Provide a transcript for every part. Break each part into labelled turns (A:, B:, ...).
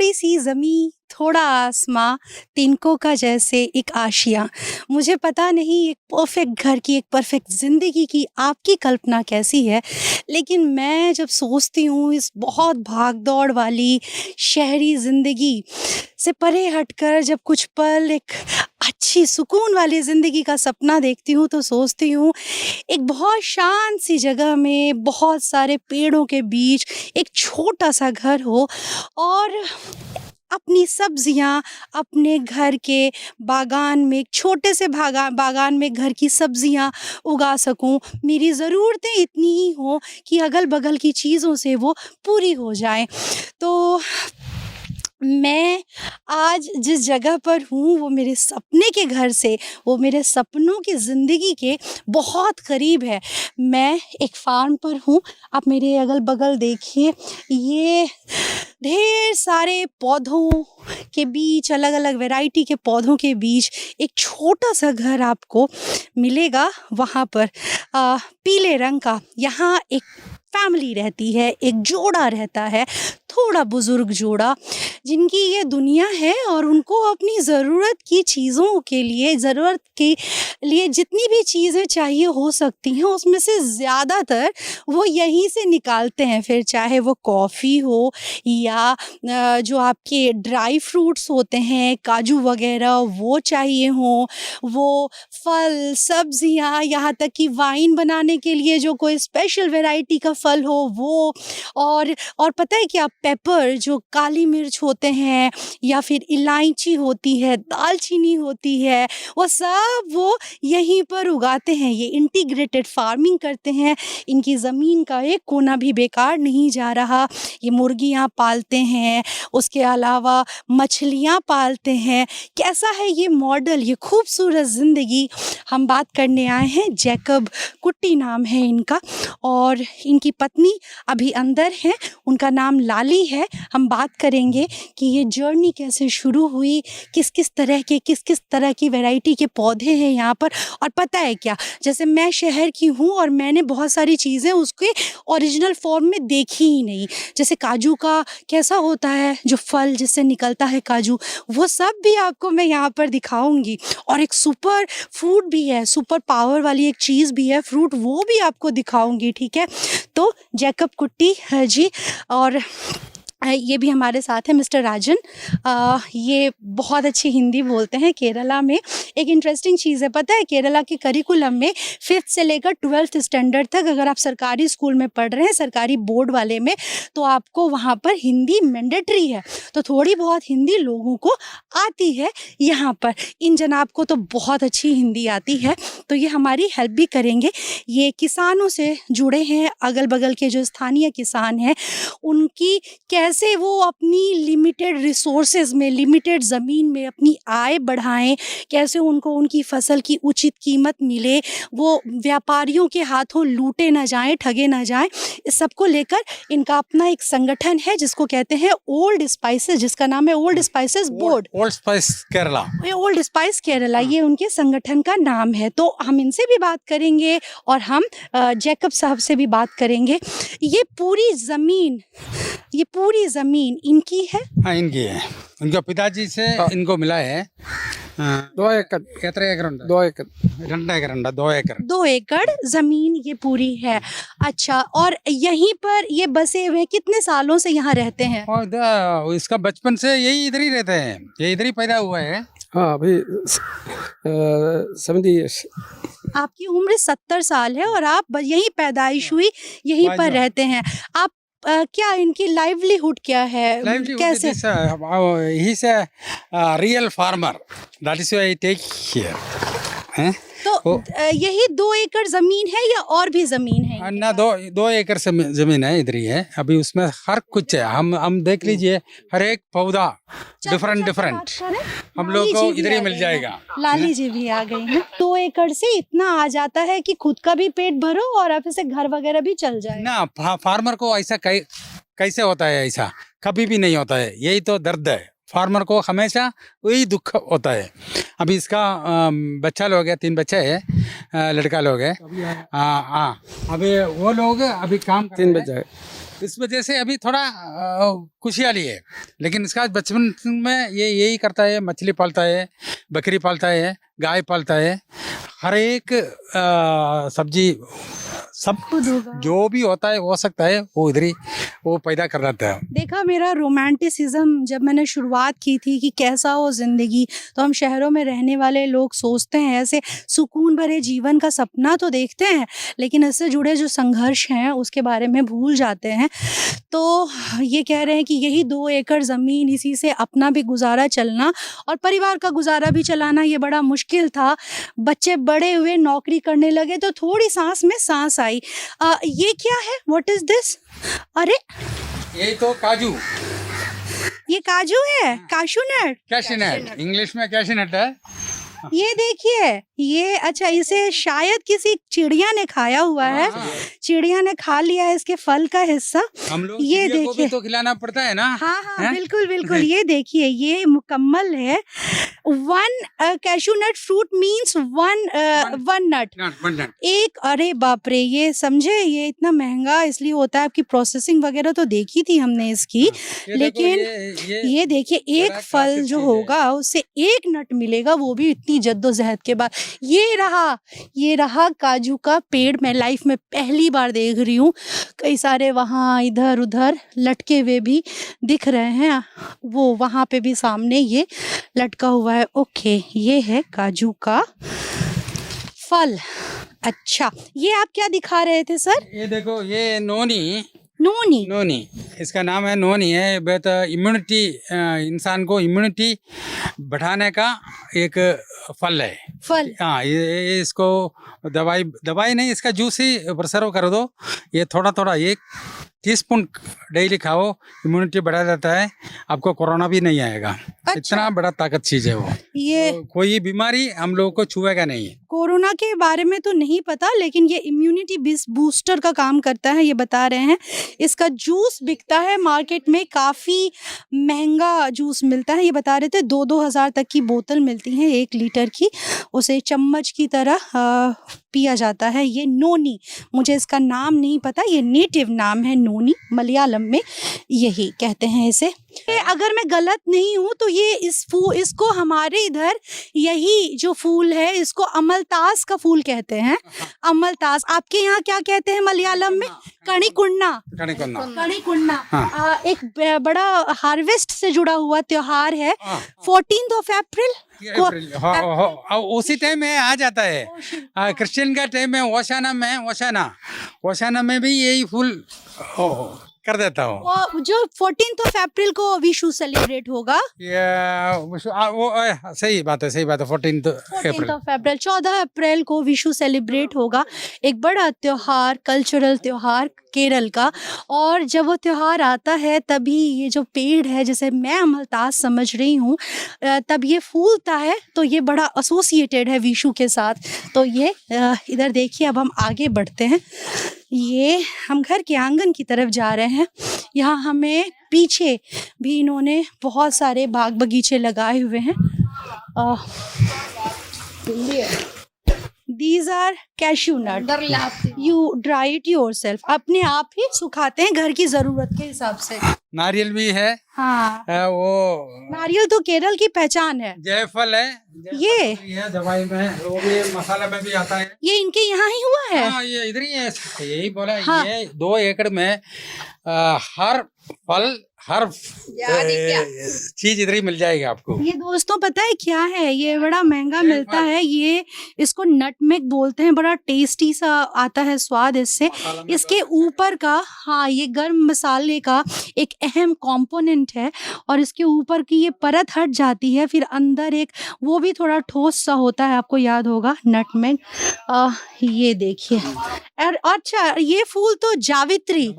A: थोड़ी सी ज़मीं, थोड़ा आसमां, तिनकों का जैसे एक आशियाँ। मुझे पता नहीं एक परफेक्ट घर की, एक परफेक्ट ज़िंदगी की आपकी कल्पना कैसी है, लेकिन मैं जब सोचती हूँ इस बहुत भाग-दौड़ वाली शहरी ज़िंदगी से परे हटकर जब कुछ पल एक अच्छी सुकून वाली ज़िंदगी का सपना देखती हूँ, तो सोचती हूँ एक बहुत शांत सी जगह में बहुत सारे पेड़ों के बीच एक छोटा सा घर हो और अपनी सब्जियां अपने घर के बागान में, एक छोटे से बागान में घर की सब्जियां उगा सकूं। मेरी ज़रूरतें इतनी ही हो कि अगल बगल की चीज़ों से वो पूरी हो जाएं। तो मैं आज जिस जगह पर हूँ वो मेरे सपने के घर से, वो मेरे सपनों की ज़िंदगी के बहुत करीब है। मैं एक फार्म पर हूँ। आप मेरे अगल-बगल देखिए, ये ढेर सारे पौधों के बीच, अलग-अलग वैरायटी के पौधों के बीच एक छोटा-सा घर आपको मिलेगा। वहाँ पर पीले रंग का, यहाँ एक फैमिली रहती है, एक जोड़ा रहता है, थोड़ा बुजुर्ग जोड़ा, जिनकी ये दुनिया है और उनको अपनी ज़रूरत की चीज़ों के लिए, ज़रूरत के लिए जितनी भी चीज़ें चाहिए हो सकती हैं, उसमें से ज़्यादातर वो यहीं से निकालते हैं। फिर चाहे वो कॉफ़ी हो या जो आपके ड्राई फ्रूट्स होते हैं, काजू वगैरह वो चाहिए हों, वो फल, सब्जियाँ, यहाँ तक कि वाइन बनाने के लिए जो कोई स्पेशल वैरायटी का फल हो वो, और पता है क्या, पेपर जो काली मिर्च होते हैं या फिर इलायची होती है, दालचीनी होती है, वो सब वो यहीं पर उगाते हैं। ये इंटीग्रेटेड फार्मिंग करते हैं। इनकी ज़मीन का एक कोना भी बेकार नहीं जा रहा। ये मुर्गियाँ पालते हैं, उसके अलावा मछलियाँ पालते हैं। कैसा है ये मॉडल, ये खूबसूरत ज़िंदगी। हम बात करने आए हैं, जैकब कुट्टी नाम है इनका, और इनकी पत्नी अभी अंदर है, उनका नाम लाली है। हम बात करेंगे कि ये जर्नी कैसे शुरू हुई, किस किस तरह की वैरायटी के पौधे हैं यहाँ पर। और पता है क्या, जैसे मैं शहर की हूँ और मैंने बहुत सारी चीज़ें उसके ओरिजिनल फॉर्म में देखी ही नहीं। जैसे काजू का कैसा होता है, जो फल जिससे निकलता है काजू, वो सब भी आपको मैं यहाँ पर दिखाऊंगी। और एक सुपर फूड भी है, सुपर पावर वाली एक चीज़ भी है, फ्रूट, वो भी आपको दिखाऊंगी। ठीक है, तो जैकब कुट्टी जी, और ये भी हमारे साथ है मिस्टर राजन। ये बहुत अच्छी हिंदी बोलते हैं। केरला में एक इंटरेस्टिंग चीज़ है, पता है, केरला के करिकुलम में 5th से लेकर 12th स्टैंडर्ड तक अगर आप सरकारी स्कूल में पढ़ रहे हैं, सरकारी बोर्ड वाले में, तो आपको वहाँ पर हिंदी मैंडेटरी है। तो थोड़ी बहुत हिंदी लोगों को आती है यहाँ पर। इन जनाब को तो बहुत अच्छी हिंदी आती है, तो ये हमारी हेल्प भी करेंगे। ये किसानों से जुड़े हैं, अगल बगल के जो स्थानीय किसान हैं उनकी कैसे वो अपनी लिमिटेड रिसोर्सेज में, लिमिटेड ज़मीन में अपनी आय बढ़ाएं, कैसे उनको उनकी फसल की उचित कीमत मिले, वो व्यापारियों के हाथों लूटे ना जाएं, ठगे ना जाएं। इस सब को लेकर इनका अपना एक संगठन है जिसको कहते हैं ओल्ड स्पाइसेस, जिसका नाम है old spices board.
B: Old spice Kerala,
A: ये ओल्ड स्पाइस केरला, ये उनके संगठन का नाम है। तो हम इनसे भी बात करेंगे और हम जैकब साहब से भी बात करेंगे। ये पूरी ज़मीन इनकी है?
B: हाँ इनकी है, उनके पिताजी से इनको मिला है।
C: 2 एकड़,
B: कितना एकड़ ഉണ്ട്?
C: 2 एकड़,
B: 2 एकड़ ഉണ്ട്, 2 एकड़।
A: 2 एकड़ ज़मीन ये पूरी है। अच्छा, और यहीं पर ये बसे हुए कितने सालों से यहाँ रहते हैं?
B: और इसका बचपन से यही इधर ही रहते हैं, ये इधर ही पैदा हुआ है।
C: हाँ अभी 70 ईयर्स।
A: आपकी उम्र 70 साल है और आप यहीं पैदाइश हुई, यहीं पर रहते हैं आप। क्या इनकी लाइवलीहुड क्या है, कैसे?
B: He is a real farmer. That is why I take here.
A: तो यही 2 एकड़ ज़मीन है या और भी ज़मीन है?
B: ना, 2 एकड़ जमीन है, इधर ही है। अभी उसमें हर कुछ है। हम देख लीजिए, हर एक पौधा डिफरेंट हम लोग को इधर ही मिल जाएगा।
A: लाली जी भी आ गई हैं। 2 एकड़ से इतना आ जाता है कि खुद का भी पेट भरो और आप इसे घर वगैरह भी चल जाए
B: ना। फार्मर को ऐसा कैसे होता है? ऐसा कभी भी नहीं होता है। यही तो दर्द है, फार्मर को हमेशा वही दुख होता है। अभी इसका बच्चा लोग है, 3 बच्चे हैं, लड़का लोग है। अभी वो लोग अभी काम
C: 3 बच्चे हैं।
B: इस वजह से अभी थोड़ा खुशहाली है। लेकिन इसका बचपन में ये यही करता है, मछली पालता है, बकरी पालता है, गाय पालता है, हर एक सब्जी सब
A: खुद होगा।
B: जो भी होता है हो सकता है वो इधर ही वो पैदा कर रहा है।
A: देखा मेरा रोमांटिसिज्म जब मैंने शुरुआत की थी कि कैसा हो ज़िंदगी, तो हम शहरों में रहने वाले लोग सोचते हैं ऐसे सुकून भरे जीवन का सपना तो देखते हैं, लेकिन इससे जुड़े जो संघर्ष हैं उसके बारे में भूल जाते हैं। तो ये कह रहे हैं कि यही 2 एकड़ ज़मीन, इसी से अपना भी गुजारा चलना और परिवार का गुजारा भी चलाना ये बड़ा मुश्किल था। बच्चे बड़े हुए, नौकरी करने लगे तो थोड़ी सांस में सांस आई। ये क्या है? What is this? अरे
B: यही तो काजू,
A: ये काजू है, काशू नट।
B: कैशनट, इंग्लिश में कैशनट है।
A: ये देखिए, ये अच्छा, इसे शायद किसी चिड़िया ने खाया हुआ है। चिड़िया ने खा लिया है इसके फल का हिस्सा।
B: हम लोग
A: ये
B: चिड़िया को भी
A: देखिए।
B: तो खिलाना पड़ता है ना।
A: हाँ हाँ
B: हैं?
A: बिल्कुल बिल्कुल। ये देखिए, ये मुकम्मल है। 1 कैशू नट फ्रूट मीन्स 1 नट,
B: बंडन।
A: एक। अरे बाप रे, ये समझे, ये इतना महंगा इसलिए होता है। आपकी प्रोसेसिंग वगैरह तो देखी थी हमने इसकी,
B: ये
A: लेकिन
B: देखो,
A: ये देखिए, एक
B: बड़ा
A: फल
B: classic
A: जो
B: चीज़ है।
A: होगा उससे 1 नट मिलेगा, वो भी इतनी जद्दोजहद के बाद। ये रहा काजू का पेड़। मैं लाइफ में पहली बार देख रही हूँ। कई सारे वहाँ इधर उधर लटके हुए भी दिख रहे हैं, वो वहाँ पे भी सामने ये लटका हुआ है। ओके, ये है काजू का फल। अच्छा, ये आप क्या दिखा रहे थे सर?
B: ये देखो, ये नोनी, इसका नाम है नोनी है। बेहद इम्यूनिटी, इंसान को इम्यूनिटी बढ़ाने का एक फल है।
A: फल।
B: हाँ, ये इसको दवाई नहीं, इसका जूस ही प्रिजर्व कर दो। ये थोड़ा थोड़ा 1 टीस्पून डेली खाओ, इम्यूनिटी बढ़ा जाता है, आपको कोरोना भी नहीं आएगा।
A: अच्छा।
B: इतना बड़ा ताकत चीज है वो।
A: ये
B: तो कोई बीमारी हम लोगों को छुएगा नहीं।
A: कोरोना के बारे में तो नहीं पता, लेकिन ये इम्यूनिटी बूस्टर का काम करता है, ये बता रहे हैं। इसका जूस बिकता है मार्केट में, काफ़ी महंगा जूस मिलता है। ये बता रहे थे 2-2 हज़ार तक की बोतल मिलती है 1 लीटर की, उसे चम्मच की तरह पिया जाता है। ये नोनी, मुझे इसका नाम नहीं पता, ये नेटिव नाम है नोनी, मलयालम में यही कहते हैं इसे। ये अगर मैं गलत नहीं हूँ तो ये इसको हमारे इधर यही जो फूल है इसको अमलतास का फूल कहते हैं। अमलतास। आपके यहाँ क्या कहते हैं मलयालम में? कणिकुन्ना। कणिकुन्ना।
B: हाँ।
A: एक बड़ा हार्वेस्ट से जुड़ा हुआ त्योहार है। 14th of April
B: उसी टाइम में आ जाता है। क्रिश्चियन का टाइम में ओशाना में भी यही फूल कर देता हूँ।
A: वो जो 14th of April को विशु सेलिब्रेट होगा।
B: सही बात है 14th
A: 14th of April, 14 अप्रैल को विशु सेलिब्रेट होगा। एक बड़ा त्योहार, कल्चरल त्योहार केरल का। और जब वो त्योहार आता है तभी ये जो पेड़ है, जैसे मैं अमलतास समझ रही हूँ, तब ये फूलता है, तो ये बड़ा एसोसिएटेड है विशु के साथ। तो ये इधर देखिए, अब हम आगे बढ़ते हैं। ये हम घर के आंगन की तरफ जा रहे हैं। यहाँ हमें पीछे भी इन्होंने बहुत सारे बाग बगीचे लगाए हुए हैं। These are cashew nut. You dry it yourself. अपने आप ही सुखाते हैं घर की जरूरत के हिसाब से।
B: नारियल भी है।
A: हाँ,
B: वो
A: नारियल तो केरल की पहचान है।
B: जायफल है। ये दवाई में, वो भी मसाला में भी आता है।
A: ये इनके यहाँ ही हुआ है।
B: हाँ, ये इधर ही है। यही बोला।
A: हाँ।
B: ये 2 एकड़ में हर फल, हर चीज इधर ही मिल जाएगी आपको।
A: ये दोस्तों पता है क्या है? ये बड़ा महंगा मिलता है। ये इसको नटमेग बोलते हैं। बड़ा टेस्टी सा आता है स्वाद इससे। इसके ऊपर का, हाँ, ये गर्म मसाले का एक अहम कंपोनेंट है। और इसके ऊपर की ये परत हट जाती है, फिर अंदर एक वो भी थोड़ा ठोस सा होता है, आपको याद होगा, नटमेग। ये देखिए। और अच्छा, ये फूल तो जावित्री,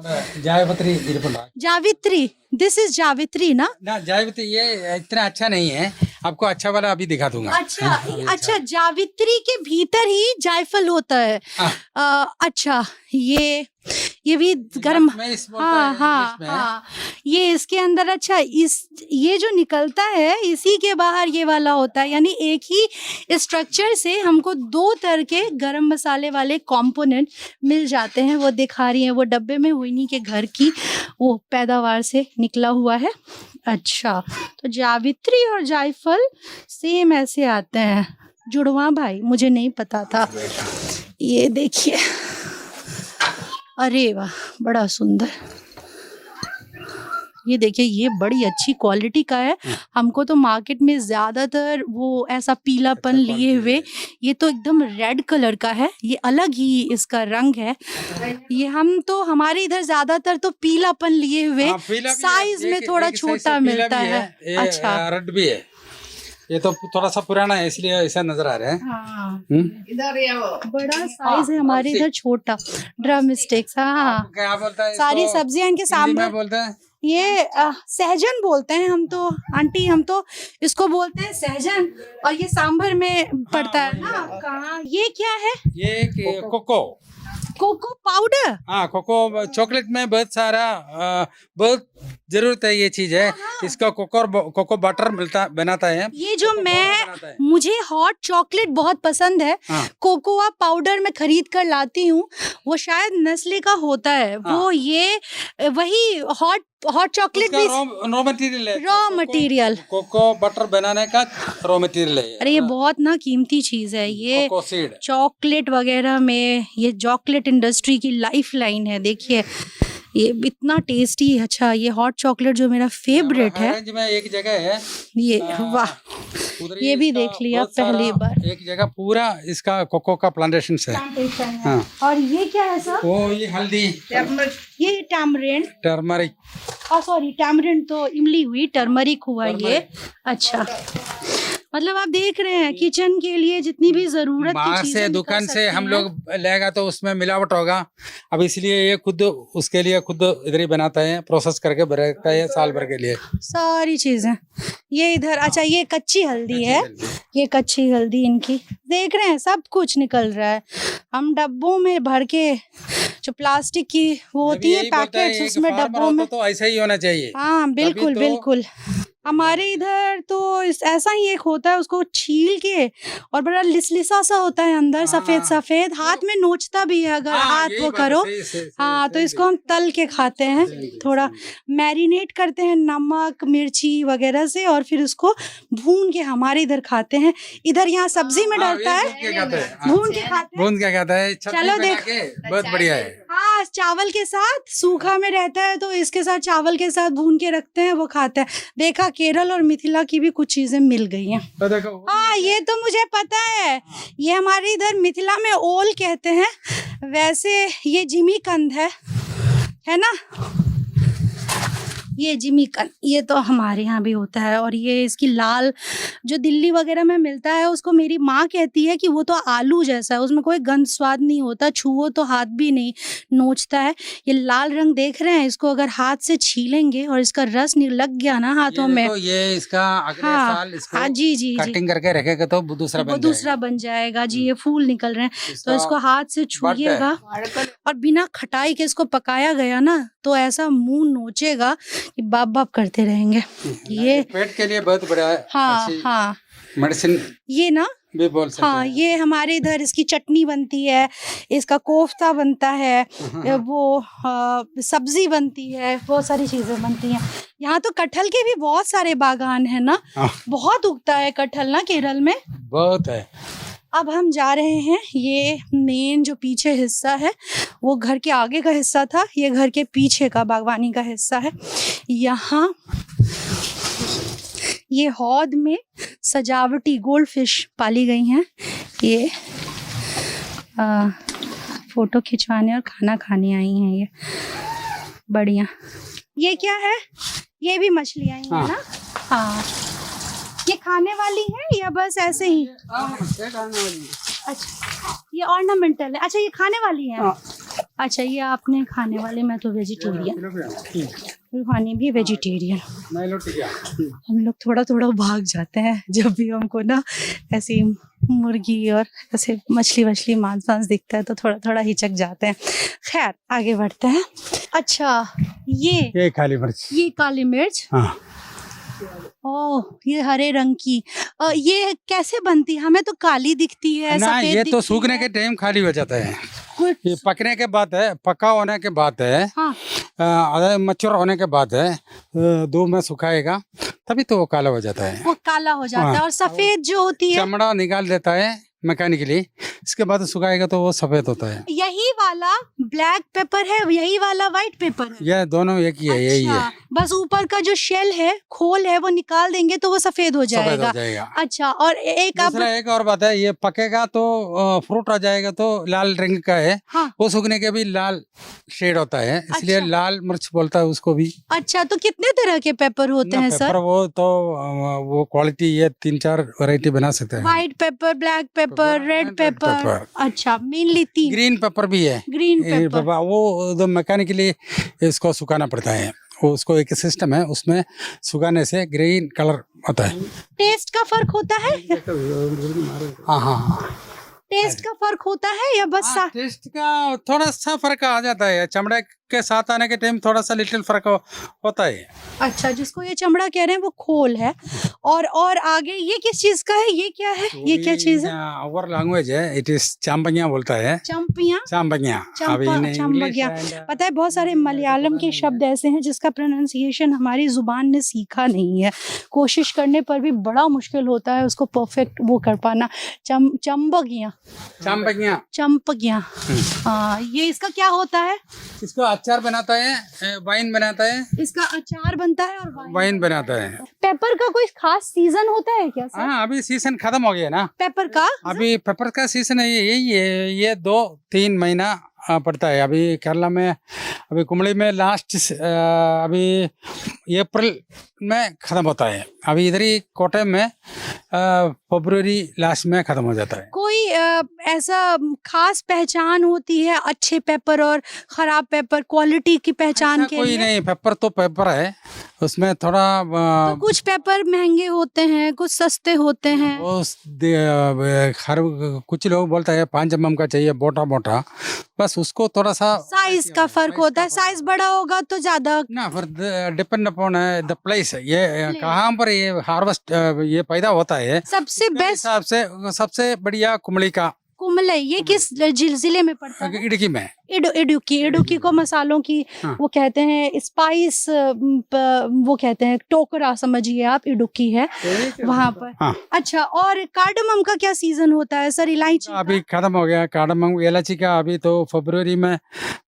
A: दिस इज जावित्री ना?
B: जावित्री ये इतना अच्छा नहीं है, आपको अच्छा वाला अभी दिखा दूंगा।
A: अच्छा, जावित्री के भीतर ही जायफल होता है। अच्छा, ये भी गर्म।
B: में इस बोलता
A: हाँ
B: है,
A: हाँ
B: इंग्लिश में।
A: हाँ, ये इसके अंदर, अच्छा ये जो निकलता है इसी के बाहर ये वाला होता है, यानी एक ही स्ट्रक्चर से हमको 2 तरह के गरम मसाले वाले कंपोनेंट मिल जाते हैं। वो दिखा रही हैं वो डब्बे में, वो इन्हीं के घर की वो पैदावार से निकला हुआ है। अच्छा, तो जावित्री और जायफल सेम ऐसे आते हैं, जुड़वा भाई, मुझे नहीं पता था। ये देखिए, अरे वाह, बड़ा सुंदर। ये देखिए, ये बड़ी अच्छी क्वालिटी का है। हमको तो मार्केट में ज़्यादातर वो ऐसा पीलापन लिए हुए, ये तो एकदम रेड कलर का है, ये अलग ही इसका रंग है। ये हमारे इधर ज़्यादातर तो पीलापन लिए हुए,
B: हाँ, पीला भी है,
A: साइज में थोड़ा
B: एक साइज से
A: छोटा
B: पीला
A: मिलता
B: भी
A: है।
B: ये,
A: अच्छा,
B: रेड भी है। ये तो थोड़ा सा पुराना है इसलिए ऐसा नजर आ रहा है।
A: हाँ,
D: इधर ये वो
A: बड़ा साइज है, हमारे इधर छोटा। ड्रम स्टिक्स, हाँ,
B: क्या बोलता है
A: सारी
B: इसको?
A: सब्जियां इनके
B: हिंदी में
A: सांभर,
B: बोलता है
A: ये सहजन बोलते हैं हम तो, आंटी हम तो इसको बोलते हैं सहजन, और ये सांभर में पड़ता है ना। कहाँ, ये क्या है?
B: ये कोको।
A: Cocoa powder.
B: हाँ, कोको चॉकलेट में बहुत सारा बहुत जरूरत है, ये चीज है। इसका कोको बटर बनाता है।
A: ये जो
B: बनाता है।
A: मुझे हॉट चॉकलेट बहुत पसंद है,
B: हाँ।
A: कोकोआ पाउडर मैं खरीद कर लाती हूँ, वो शायद नेस्ले का होता है। वो ये वही हॉट चॉकलेट भी
B: रॉ मटेरियल है।
A: Raw material.
B: कोको बटर बनाने का रॉ मटेरियल है।
A: अरे ये बहुत ना कीमती चीज है ये,
B: कोको सीड।
A: चॉकलेट वगैरह में ये चॉकलेट इंडस्ट्री की लाइफ लाइन है। देखिए ये इतना टेस्टी। अच्छा, ये हॉट चॉकलेट जो मेरा फेवरेट है,
B: ऑरेंज में एक जगह है,
A: ये वाह,
B: उधर
A: ये भी
B: इसका
A: देख लिया
B: बहुत सारा
A: पहली बार।
B: एक जगह पूरा इसका कोको का प्लांटेशन है। हाँ।
A: और ये क्या है सर?
B: वो ये हल्दी,
A: ये टैमरिंड,
B: टर्मरिक।
A: सॉरी, टैमरिंड तो इमली हुई, टर्मरिक हुआ ये। अच्छा, मतलब आप देख रहे हैं किचन के लिए जितनी भी जरूरत की
B: बाहर
A: चीजें
B: से
A: निकल
B: दुकान से
A: सकती
B: हम
A: हैं।
B: लोग लेगा तो उसमें मिलावट होगा। अब इसलिए ये खुद उसके लिए खुद इधर ही बनाता है, प्रोसेस करके बनाता है साल भर के लिए।
A: सारी चीजें ये इधर। अच्छा, ये कच्ची हल्दी है, ये कच्ची हल्दी इनकी, देख रहे हैं सब कुछ निकल रहा है। हम डब्बों में भर के, जो प्लास्टिक की वो होती है पैकेट्स, उसमें डब्बों में,
B: तो ऐसा ही होना चाहिए।
A: हाँ बिल्कुल
B: तो-
A: बिल्कुल। हमारे इधर तो ऐसा ही एक होता है, उसको छील के, और बड़ा लिसलिसा सा होता है अंदर, सफेद सफेद, हाथ में नोचता भी है अगर हाथ
B: यही
A: वो
B: बात है,
A: करो।
B: सही,
A: हाँ, तो इसको हम तल के खाते हैं, थोड़ा मैरिनेट करते हैं नमक मिर्ची वगैरह से, और फिर उसको भून के हमारे इधर खाते हैं। इधर यहाँ सब्जी में डलता है, भून के खाते हैं।
B: भून क्या कहता है, चटनी
A: चलो
B: बना
A: देख।
B: के, बहुत बढ़िया है।
A: हाँ, चावल के साथ, सूखा में रहता है तो इसके साथ चावल के साथ भून के रखते हैं, वो खाते हैं। देखा, केरल और मिथिला की भी कुछ चीजें मिल गई हैं।
B: तो देखो,
A: हाँ, ये तो मुझे पता है, ये हमारे इधर मिथिला में ओल कहते हैं, वैसे ये जिमीकंद है ना, ये जिमीकंद, ये तो हमारे यहाँ भी होता है। और ये इसकी लाल जो दिल्ली वगैरह में मिलता है, उसको मेरी माँ कहती है कि वो तो आलू जैसा है, उसमें कोई गंध स्वाद नहीं होता, छुओ तो हाथ भी नहीं नोचता है। ये लाल रंग देख रहे हैं, इसको अगर हाथ से छीलेंगे और इसका रस लग गया ना हाथों में,
B: ये इसका अगले
A: हाँ,
B: साल इसको
A: हाँ जी जी जी,
B: कटिंग करके रखेगा तो दूसरा
A: वो
B: बन
A: दूसरा बन जाएगा जी। ये फूल निकल रहे हैं, तो इसको हाथ से छूइएगा, और बिना खटाई के इसको पकाया गया ना, तो ऐसा मुंह नोचेगा कि बाप बाप करते रहेंगे। ये
B: पेट के लिए बहुत बड़ा है।
A: हाँ हाँ,
B: मेडिसिन
A: ये ना,
B: भी बोल सकते
A: हाँ,
B: हैं।
A: ये हमारे इधर इसकी चटनी बनती है, इसका कोफ्ता बनता है, वो सब्जी बनती है, बहुत सारी चीजें बनती हैं। यहाँ तो कटहल के भी बहुत सारे बागान है ना,
B: हाँ।
A: बहुत उगता है कटहल ना केरल में,
B: बहुत है।
A: अब हम जा रहे हैं, ये मेन जो पीछे हिस्सा है वो घर के आगे का हिस्सा था, ये घर के पीछे का बागवानी का हिस्सा है। यहाँ ये हौद में सजावटी गोल्ड फिश पाली गई हैं। ये फोटो खिंचवाने और खाना खाने आई हैं ये, बढ़िया। ये क्या है? ये भी मछलियाँ ही है ना? हाँ, ये खाने वाली है या बस ऐसे ही? अच्छा, ये ऑर्नामेंटल है। अच्छा, ये खाने वाली है। अच्छा, ये आपने खाने वाले, मैं तो वेजिटेरियन, रूहानी भी वेजिटेरियन। हम लोग थोड़ा थोड़ा भाग जाते हैं जब भी हमको ना ऐसी मुर्गी और ऐसे मछली वछली मांस वांस दिखता है तो थोड़ा थोड़ा हिचक जाते हैं। खैर आगे बढ़ते हैं। अच्छा,
B: ये काली मिर्च,
A: ये काली मिर्च,
B: हाँ।
A: ओह, ये हरे रंग की। ये कैसे बनती है? हमें तो काली दिखती है,
B: ना,
A: सफेद
B: ये तो
A: दिखती
B: सूखने
A: है।
B: के टाइम खाली हो जाता है।
A: कुछ
B: ये पकने के बाद है, पका होने के बाद है,
A: हाँ,
B: मच्योर होने के बाद है, धूप में सुखाएगा तभी तो वो काला हो जाता है।
A: वो काला हो जाता है।
B: हाँ।
A: और सफेद जो होती है,
B: चमड़ा निकाल देता है मैकेनिकली, इसके बाद सुखाएगा तो वो सफेद होता है।
A: यही वाला ब्लैक पेपर है, यही वाला व्हाइट पेपर है।
B: ये दोनों एक ही है, यही है।
A: अच्छा, बस ऊपर का जो शेल है, खोल है, वो निकाल देंगे तो वो सफेद हो
B: सफेद
A: जाएगा।
B: हो जाएगा।
A: अच्छा, और एक आप
B: दूसरा एक और बात है, ये पकेगा तो फ्रूट आ जाएगा तो लाल रंग का है,
A: हाँ,
B: वो सूखने के भी लाल शेड होता है, इसलिए
A: अच्छा।
B: लाल मिर्च बोलता है उसको भी।
A: अच्छा, तो कितने तरह के पेपर होते
B: ना,
A: हैं
B: पेपर
A: सर?
B: वो तो वो क्वालिटी, ये 3-4 वैरायटी बना सकते हैं।
A: White paper, black pepper, red pepper.
B: Paper.
A: अच्छा, मेनली 3।
B: ग्रीन पेपर भी है।
A: Green pepper.
B: वो तो मैकेनिकली इसको सुखाना पड़ता है, वो उसको एक सिस्टम है, उसमें सुखाने से ग्रीन कलर होता है।
A: टेस्ट का फर्क होता है?
B: हाँ हाँ,
A: टेस्ट का फर्क होता है या बस
B: टेस्ट का थोड़ा सा फर्क आ जाता है, चमड़े के साथ आने के टाइम थोड़ा सा लिटिल फर्क होता है।
A: अच्छा, जिसको ये चमड़ा कह रहे हैं वो खोल है। और आगे ये किस चीज का है? ये क्या है? ये क्या चीज है?
B: आवर लैंग्वेज है, इट इज चांबगिया बोलता है।
A: चंपिया,
B: चांबगिया।
A: चंपगिया। पता है बहुत सारे मलयालम के शब्द ऐसे हैं जिसका प्रोनाउंसिएशन हमारी जुबान ने सीखा नहीं है, कोशिश करने पर भी बड़ा मुश्किल होता है उसको परफेक्ट वो कर पाना। चंबगिया,
B: चांबगिया,
A: चंपगिया। हाँ, ये इसका क्या होता है?
B: इसको अचार बनाता है, वाइन बनाता है।
A: इसका अचार बनता है और
B: वाइन बनाता है।
A: पेपर का कोई खास सीजन होता है क्या सर?
B: हाँ, अभी सीजन खत्म हो गया ना,
A: पेपर का
B: अभी पेपर का सीजन है, यही है, ये 2-3 महीना पड़ता है। अभी केरला में, अभी कुमली में लास्ट अभी अप्रैल में खत्म होता है, अभी इधर ही कोटे में फरवरी लास्ट में खत्म हो जाता है।
A: कोई ऐसा खास पहचान होती है अच्छे पेपर और खराब पेपर, क्वालिटी की पहचान
B: ऐसा
A: के
B: कोई
A: लिए?
B: नहीं, पेपर तो पेपर है, उसमें थोड़ा
A: तो कुछ पेपर महंगे होते हैं, कुछ सस्ते होते हैं।
B: हर कुछ लोग बोलता है 5 mm का चाहिए, मोटा मोटा, बस उसको थोड़ा सा
A: साइज का फर्क होता है, साइज बड़ा होगा तो ज्यादा।
B: ना, फिर डिपेंड अपॉन द प्लेस, ये कहाँ पर ये हार्वेस्ट ये पैदा होता है।
A: सबसे
B: उसके
A: बेस्ट
B: हिसाब से सबसे बढ़िया कुमली का
A: कुमले, ये किस जिले में पड़ता है?
B: इडुक्की में।
A: इडुक्की को मसालों की
B: हाँ।
A: वो कहते हैं, स्पाइस वो कहते हैं, टोकरा समझिए आप, इडुक्की है वहां पर।
B: हाँ।
A: अच्छा, और कार्डमम का क्या सीजन होता है सर? इलायची का?
B: अभी खत्म हो गया कार्डमम, इलायची का अभी तो फरवरी में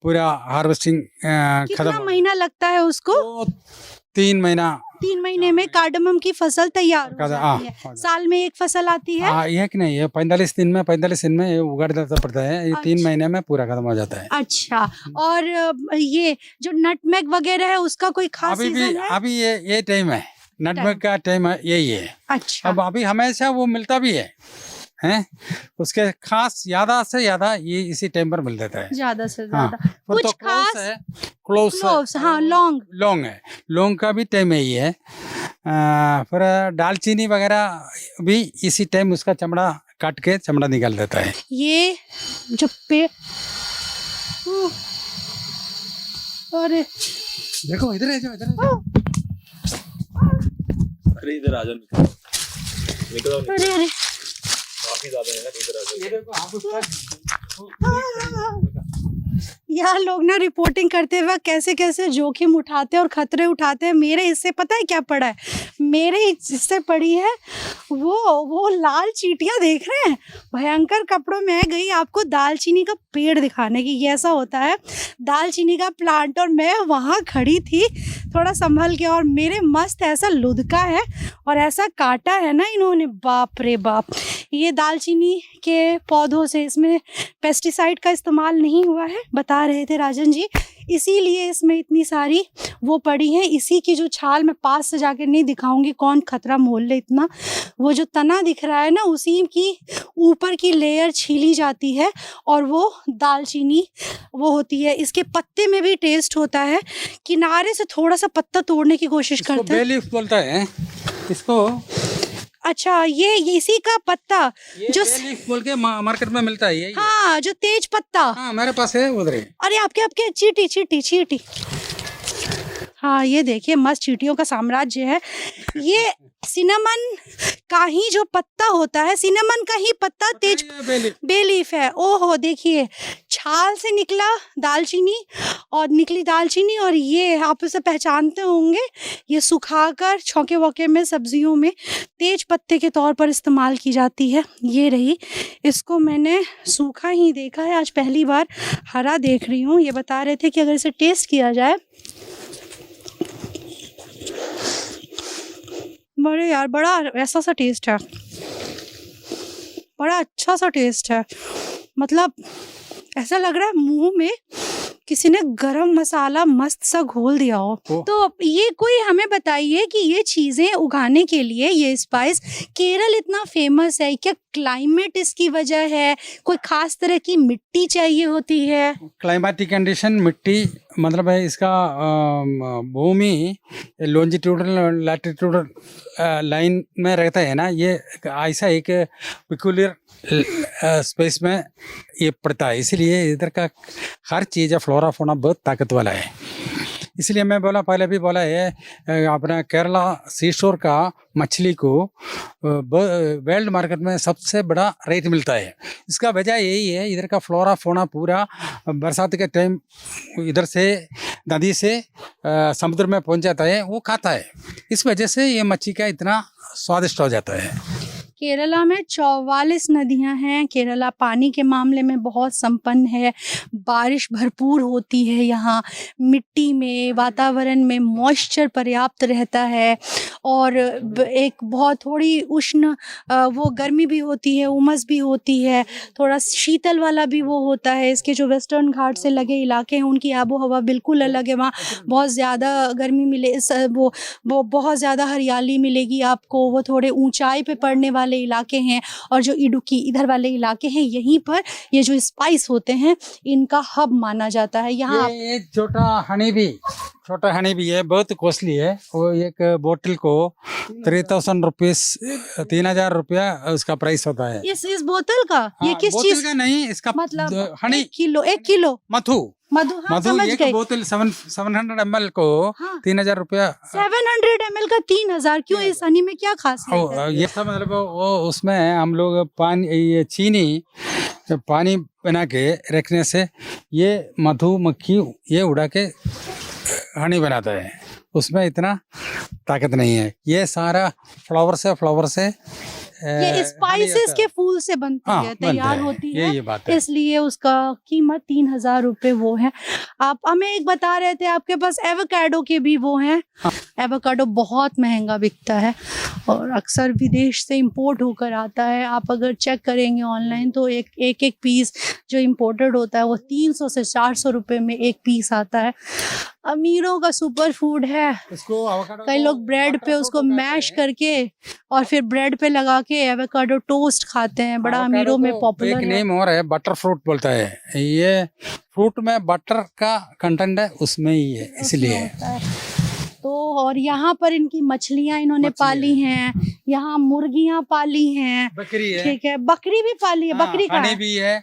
B: पूरा हार्वेस्टिंग खत्म
A: कितना
B: हो
A: महीना लगता है उसको?
B: गया। 3 महीना
A: 3 महीने में कार्डमम की फसल तैयार हो जाती है।
B: हाँ।
A: साल में एक फसल आती है।
B: हाँ, एक नहीं है, 45 दिन में ये उगाड़ देना पड़ता है, ये 3 महीने में पूरा खत्म हो जाता है।
A: अच्छा, और ये जो नटमेग वगैरह है उसका कोई खास
B: अभी भी
A: सीजन है?
B: अभी ये टाइम है, नटमेग का टाइम है, यही है।
A: अच्छा,
B: अब अभी हमेशा वो मिलता भी है, हैं? उसके खास ज्यादा से ज्यादा ये इसी टाइम पर मिल देता है।
A: ज्यादा से
B: हाँ,
A: ज्यादा
B: वो
A: कुछ
B: तो
A: खास
B: है, क्लोव्स
A: हाँ, लौंग।
B: लौंग है, लौंग का भी टाइम यही है। फिर दालचीनी वगैरह भी इसी टाइम उसका चमड़ा काट के चमड़ा निकाल देता है।
A: ये जो अरे
B: देखो इधर है, जो इधर है।
D: अरे इधर आ जाओ, निकलो
A: अरे अरे
D: काफी ज्यादा है ना, इधर आ जाओ।
B: ये देखो, आप उसका
A: यहाँ लोग ना रिपोर्टिंग करते वक्त कैसे कैसे जोखिम उठाते हैं और खतरे उठाते हैं। मेरे हिस्से पता है क्या पड़ा है? मेरे हिस्से पड़ी है वो लाल चींटियां, देख रहे हैं? भयंकर कपड़ों में गई आपको दालचीनी का पेड़ दिखाने की। ये ऐसा होता है दालचीनी का प्लांट, और मैं वहाँ खड़ी थी थोड़ा संभल के, और मेरे मस्त ऐसा लुधका है और ऐसा काटा है ना इन्होंने, बाप रे बाप। ये दालचीनी के पौधों से, इसमें पेस्टिसाइड का इस्तेमाल नहीं हुआ है, बता रहे थे राजन जी, इसीलिए इसमें इतनी सारी वो पड़ी हैं। इसी की जो छाल मैं पास से जाके नहीं दिखाऊंगी, कौन खतरा मोल ले इतना, वो जो तना दिख रहा है ना, उसी की ऊपर की लेयर छीली जाती है और वो दालचीनी वो होती है। इसके पत्ते में भी टेस्ट होता है। किनारे से थोड़ा सा पत्ता तोड़ने की कोशिश
B: इसको
A: करते हैं।
B: बे लीफ बोलता है इसको।
A: अच्छा, ये इसी का पत्ता
B: ये
A: जो
B: बे लीफ बोल के मार्केट में मिलता है, यही है।
A: हाँ, जो तेज पत्ता।
B: हाँ, मेरे पास है उधर ही।
A: अरे आपके चींटी चींटी चींटी। हाँ, ये देखिए मस्त चींटियों का साम्राज्य है। ये सिनेमन का ही जो पत्ता होता है, सिनेमन का ही पत्ता तेज बे लीफ है। ओहो, देखिए छाल से निकली दालचीनी और ये आप इसे पहचानते होंगे, ये सुखाकर छौके वौके में सब्जियों में तेज पत्ते के तौर पर इस्तेमाल की जाती है। ये रही, इसको मैंने सूखा ही देखा है, आज पहली बार हरा देख रही हूँ। ये बता रहे थे कि अगर इसे टेस्ट किया जाए, बड़े यार बड़ा ऐसा सा टेस्ट है, बड़ा अच्छा सा टेस्ट है। मतलब ऐसा लग रहा है मुंह में किसी ने गरम मसाला मस्त सा घोल दिया हो। तो ये कोई हमें बताइए कि ये चीज़ें उगाने के लिए, ये स्पाइस केरल इतना फेमस है, क्या क्लाइमेट इसकी वजह है? कोई खास तरह की मिट्टी चाहिए होती है?
B: क्लाइमेटिक कंडीशन, मिट्टी मतलब है इसका भूमि लॉन्जिट्यूडल लैटिट्यूडल लाइन में रहता है ना, ये ऐसा एक पिकुलियर स्पेस में ये पड़ता है, इसलिए इधर का हर चीज़ फ्लोरा फोना बहुत ताकत वाला है। इसलिए मैं बोला, पहले भी बोला है, अपना केरला सी शोर का मछली को वर्ल्ड मार्केट में सबसे बड़ा रेट मिलता है। इसका वजह यही है, इधर का फ्लोरा फोना पूरा बरसात के टाइम इधर से नदी से समुद्र में पहुंच जाता है, वो खाता है। इस वजह से ये मच्छी का इतना स्वादिष्ट हो जाता है।
A: केरला में 44 नदियां हैं। केरला पानी के मामले में बहुत संपन्न है, बारिश भरपूर होती है यहाँ, मिट्टी में, वातावरण में मॉइस्चर पर्याप्त रहता है और एक बहुत थोड़ी उष्ण वो गर्मी भी होती है, उमस भी होती है, थोड़ा शीतल वाला भी वो होता है। इसके जो वेस्टर्न घाट से लगे इलाके हैं उनकी आबो हवा बिल्कुल अलग है। वहाँ बहुत ज़्यादा गर्मी मिले, वो बहुत ज़्यादा हरियाली मिलेगी आपको। वो थोड़े ऊंचाई पे पड़ने वाले इलाके हैं और जो इडुक्की इधर वाले इलाके हैं, यहीं पर ये जो स्पाइस होते हैं इनका हब माना जाता है। यहाँ
B: ये छोटा हनी भी है, बहुत कॉस्टली है। वो एक बोतल को 3000 रुपीस, 3000 रुपया उसका प्राइस होता है।
A: इस बोतल का? ये किस चीज
B: का नहीं, इसका
A: मतलब
B: हनी
A: 1 किलो
B: मधु।
A: हाँ, समझ
B: एक
A: गए।
B: बोतल 700 ml को 3000 रुपया।
A: 700 ml का 3000? क्यों? इस हनी में क्या खासियत है?
B: ये सब मतलब वो उसमें हम लोग पानी, ये चीनी पानी बना के रखने से ये मधुमक्खी ये उड़ा के हनी बनाता है, उसमें इतना ताकत नहीं है। ये सारा फ्लावर से
A: ये स्पाइसेस के फूल से बनती है, तैयार होती है,
B: ये बात है।
A: इसलिए उसका कीमत 3000 रुपये वो है। आप हमें एक बता रहे थे आपके पास एवोकाडो के भी वो हैं। एवोकाडो बहुत महंगा बिकता है और अक्सर विदेश से इंपोर्ट होकर आता है। आप अगर चेक करेंगे ऑनलाइन तो एक पीस जो इंपोर्टेड होता है वो 300 से 400 रुपये में एक पीस आता है। अमीरों का सुपर फूड है। कई लोग ब्रेड पे उसको मैश करके और फिर ब्रेड पे लगा के एवोकाडो टोस्ट खाते हैं, बड़ा अमीरों में पॉपुलर है।
B: एक नेम और है, बटर फ्रूट बोलता है। ये फ्रूट में बटर का कंटेंट है, उसमें ही है, इसलिए।
A: तो और यहाँ पर इनकी मछलियाँ इन्होंने पाली हैं, यहाँ मुर्गियाँ पाली हैं,
B: बकरी है,
A: ठीक है, बकरी भी पाली है। बकरी का
B: हनी भी है।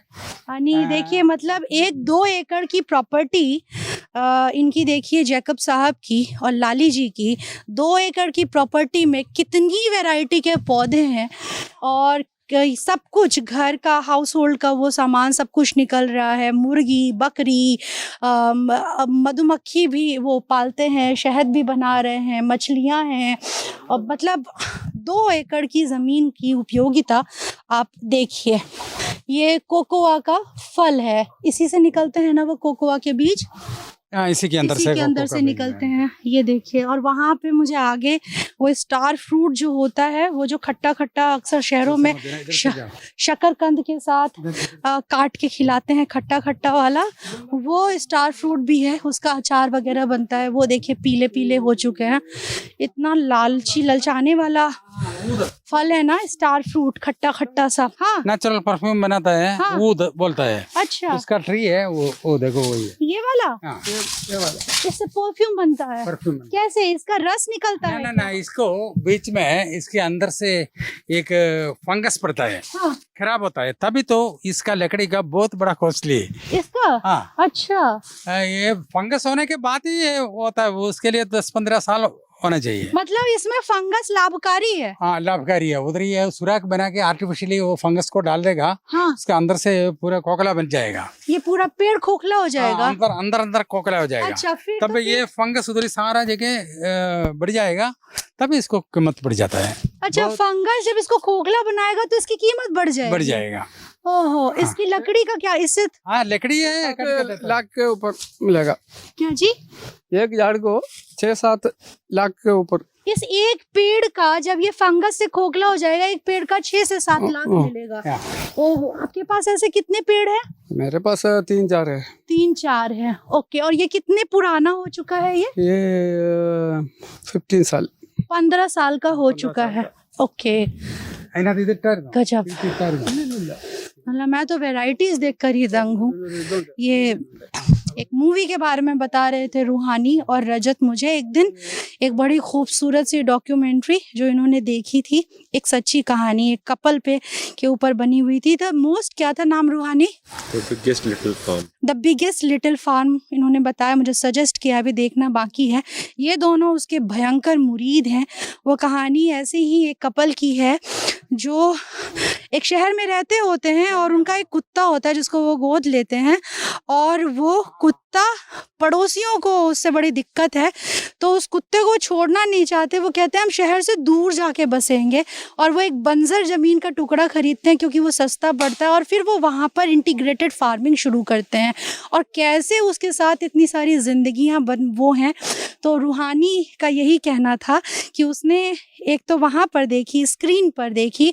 A: हनी देखिए, मतलब 1-2 एकड़ की प्रॉपर्टी इनकी देखिए, जैकब साहब की और लाली जी की 2 एकड़ की प्रॉपर्टी में कितनी वैरायटी के पौधे हैं और सब कुछ घर का, हाउस होल्ड का वो सामान सब कुछ निकल रहा है। मुर्गी, बकरी, मधुमक्खी भी वो पालते हैं, शहद भी बना रहे हैं, मछलियां हैं। और मतलब 2 एकड़ की ज़मीन की उपयोगिता आप देखिए। ये कोकोआ का फल है, इसी से निकलते हैं ना वो कोकोआ के बीज।
B: हाँ, इसी के अंदर
A: इसी
B: से
A: के अंदर से
B: कोका
A: निकलते हैं। ये देखिए, और वहां पे मुझे आगे वो स्टार फ्रूट जो होता है, वो जो खट्टा खट्टा अक्सर शहरों में शकरकंद के साथ काट के खिलाते हैं, खट्टा खट्टा वाला, वो स्टार फ्रूट भी है, उसका अचार वगैरह बनता है। वो देखिए पीले पीले हो चुके हैं, इतना लालची ललचाने वाला फल है ना स्टार फ्रूट, खट्टा खट्टा सा। हाँ
B: नेचुरल परफ्यूम बनाता है,
A: हाँ।
B: वो बोलता है।
A: अच्छा,
B: उसका ट्री है वो देखो वही है।
A: ये वाला,
B: हाँ,
C: ये वाला
A: इससे परफ्यूम बनता है।
B: परफ्यूम।
A: कैसे, इसका रस निकलता
B: ना
A: है
B: ना
A: क्या?
B: ना, इसको बीच में इसके अंदर से एक फंगस पड़ता है,
A: हाँ,
B: खराब होता है, तभी तो इसका लकड़ी का बहुत बड़ा कॉस्टली है।
A: इसका
B: हाँ,
A: अच्छा,
B: ये फंगस होने के बाद ही ये होता है, वो उसके लिए 10-15 साल होना चाहिए।
A: मतलब इसमें फंगस लाभकारी है।
B: हाँ, लाभकारी है। उधर ये सुराख बना के आर्टिफिशियली वो फंगस को डाल देगा,
A: हाँ,
B: उसका अंदर से पूरा खोखला बन जाएगा।
A: ये पूरा पेड़ खोखला हो जाएगा।
B: हाँ, अंदर अंदर अंदर खोखला हो जाएगा।
A: अच्छा, फिर
B: तब
A: तो
B: ये फंगस उधर ही सारा जगह बढ़ जाएगा, तभी इसको कीमत बढ़ जाता है।
A: अच्छा, फंगस जब इसको खोखला बनाएगा तो इसकी कीमत बढ़ जाएगी।
B: बढ़ जाएगा।
A: ओहो, इसकी लकड़ी का क्या, इससे
B: हाँ, लकड़ी है, कट के देता है।
C: लाख के ऊपर मिलेगा।
A: क्या जी?
C: एक झाड़ को 6-7 लाख के ऊपर।
A: इस एक पेड़ का जब ये फंगस से खोखला हो जाएगा, एक पेड़ का 6 से 7 लाख मिलेगा।
B: हाँ।
A: ओहो, आपके पास ऐसे कितने पेड़ हैं?
C: मेरे पास 3-4 है।
A: 3-4 है। ओके, और ये कितने पुराना हो चुका है?
C: ये 15 साल।
A: 15 साल का हो चुका है। ओके, गजब। मतलब मैं तो वैरायटीज देखकर ही दंग हूँ। ये एक मूवी के बारे में बता रहे थे रूहानी और रजत मुझे एक दिन, एक बड़ी खूबसूरत सी डॉक्यूमेंट्री जो इन्होंने देखी थी, एक सच्ची कहानी एक कपल पे के ऊपर बनी हुई थी। द मोस्ट, क्या था नाम रूहानी? द बिगेस्ट लिटिल फार्म इन्होंने बताया, मुझे सजेस्ट किया, अभी देखना बाकी है। ये दोनों उसके भयंकर मुरीद हैं। वो कहानी ऐसे ही एक कपल की है जो एक शहर में रहते होते हैं और उनका एक कुत्ता होता है जिसको वो गोद लेते हैं, और वो कुत्ता पड़ोसियों को उससे बड़ी दिक्कत है तो उस कुत्ते को छोड़ना नहीं चाहते। वो कहते हैं हम शहर से दूर जाके बसेंगे, और वो एक बंजर ज़मीन का टुकड़ा खरीदते हैं क्योंकि वो सस्ता पड़ता है, और फिर वो वहाँ पर इंटीग्रेटेड फार्मिंग शुरू करते हैं। और कैसे उसके साथ इतनी सारी जिंदगियाँ वो हैं। तो रूहानी का यही कहना था कि उसने एक तो वहाँ पर देखी, स्क्रीन पर देखी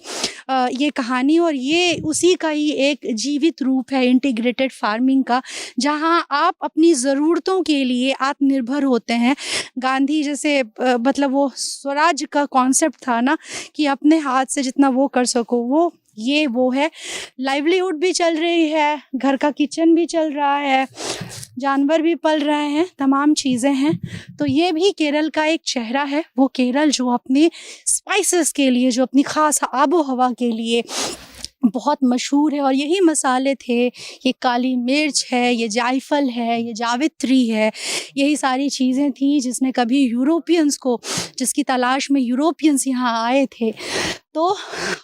A: ये कहानी, और ये उसी का ही एक जीवित रूप है इंटीग्रेटेड फार्मिंग का, जहाँ आप अपनी ज़रूरतों के लिए आत्मनिर्भर होते हैं। गांधी जैसे मतलब वो स्वराज का कॉन्सेप्ट था ना, कि अपने हाथ से जितना वो कर सको, वो है। लाइवलीहुड भी चल रही है, घर का किचन भी चल रहा है, जानवर भी पल रहे हैं, तमाम चीज़ें हैं। तो ये भी केरल का एक चेहरा है। वो केरल जो अपने स्पाइसेस के लिए, जो अपनी ख़ास आबो हवा के लिए बहुत मशहूर है, और यही मसाले थे, ये काली मिर्च है, ये जायफल है, ये जावित्री है, यही सारी चीज़ें थी जिसने कभी यूरोपियंस को, जिसकी तलाश में यूरोपियंस यहाँ आए थे। तो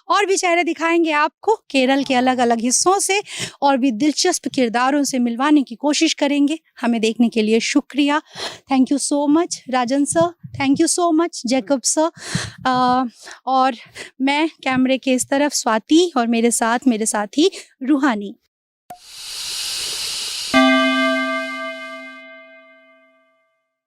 A: और भी चेहरे दिखाएंगे आपको केरल के अलग अलग हिस्सों से, और भी दिलचस्प किरदारों से मिलवाने की कोशिश करेंगे। हमें देखने के लिए शुक्रिया। Thank you so much Rajan sir, thank you so much Jacob sir. और मैं कैमरे के इस तरफ स्वाति और मेरे साथ मेरे साथी रूहानी।